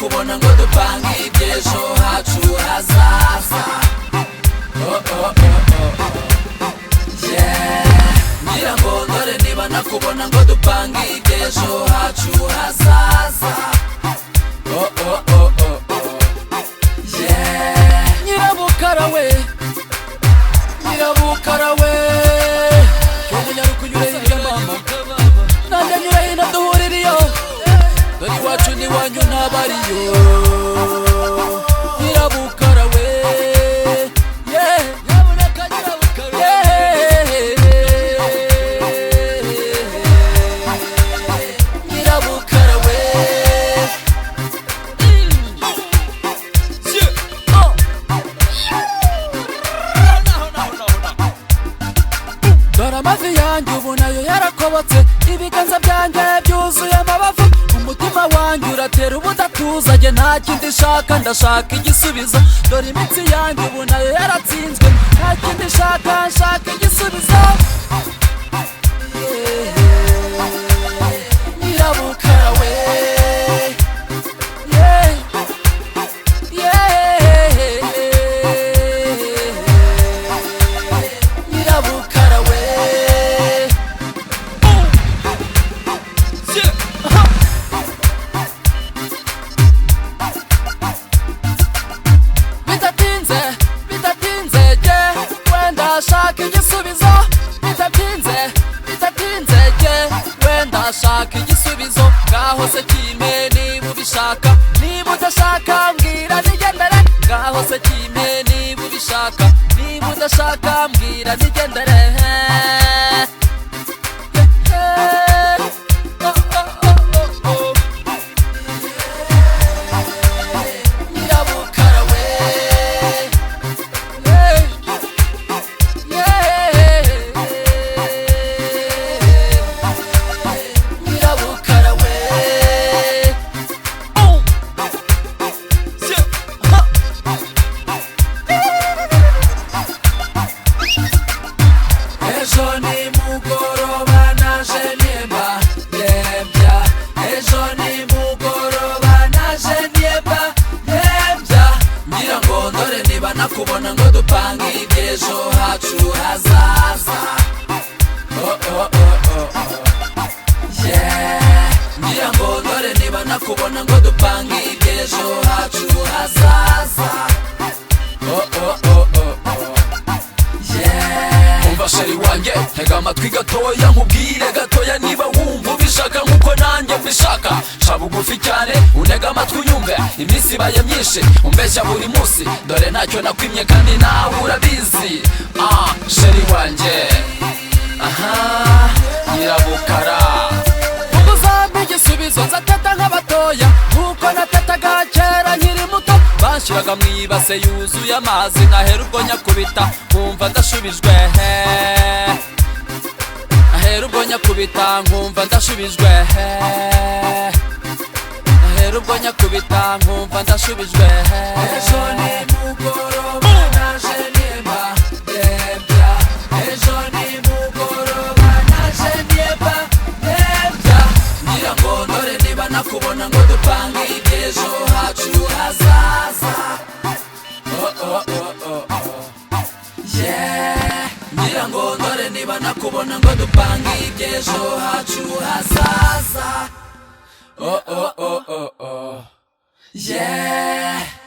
nakubona ngo dupange iby'ejo hacu hazaza. Ngira ngo ndore niba nakubona ngo dupange iby'ejo hacu hazaza. Nyirabukara we, nyirabukara we, cyangwa nyarukunyure hirya mama, nanjye nyura hino duhuririyo, dore iwacu n'iwanyu ntabariyo. Nyirabukara we, nyabuneka nyirabukara, nyirabukara we. Dore amavi yanjye ubu nayo yarakobotse, ibiganza byanjye byuzuye amabavu, umutima wanjye uratera ubudatuza, njye nta kindi shaka ndashaka igisubizo. Dore imitsi yanjye ubu nayo yaratsinzwe, nta kindi shaka nshaka igisubizo. Nyirabukara we, nyirabukara we. Bidatinze, bidatinze jye wenda shaka igisubizo. Bidatinze, bidatinze jye wenda shaka igisubizo. Ngaho se kime niba ubishaka, niba udashaka mbwira nigendere. Ngaho se kime niba ubishaka, niba udashaka mbwira nigendere. Nyirabukara we, nyirabukara we. Ejo nimugoroba naje niemba yembya, ejo nimugoroba naje niemba yembya. Ngira ngo ndore niba nakubona ngo dupange iby'ejo hacu hazaza. Ngira ngo ndore niba nakubona ngo dupange iby'ejo hacu hazaza. Umva sheri wanjye, tega amatwi gatoya nkubwire gatoya, niba wumva ubishaka nkuko nanjye mbishaka. Ca bugufi cyane unega amatwi unyumve, iminsi ibaye myinshi umbeshya buri munsi, dore ntacyo nakwimye kandi nawe urabizi. Sheri wanjye, nyirabukara, ubwo uzampa igisubizo nzateta nk'abatoya, nkuko natetaga kera nkiri muto. Banshyiraga mu ibase yuzuye amazi, nahera ubwo nyakubita nkumva ndashubijwe. Nahera ubwo nyakubita nkumva ndashubijwe. Nahera ubwo nyakubita nkumva ndashubijwe. Ejo nimugoroba naje niemba yembya, ejo nimugoroba naje niemba yembya. Ngira ngo ndore niba nakubona ngo dupange iby'ejo hacu hazaza. Ngira ngo ndore niba nakubona ngo dupange iby'ejo hacu hazaza. Yeah.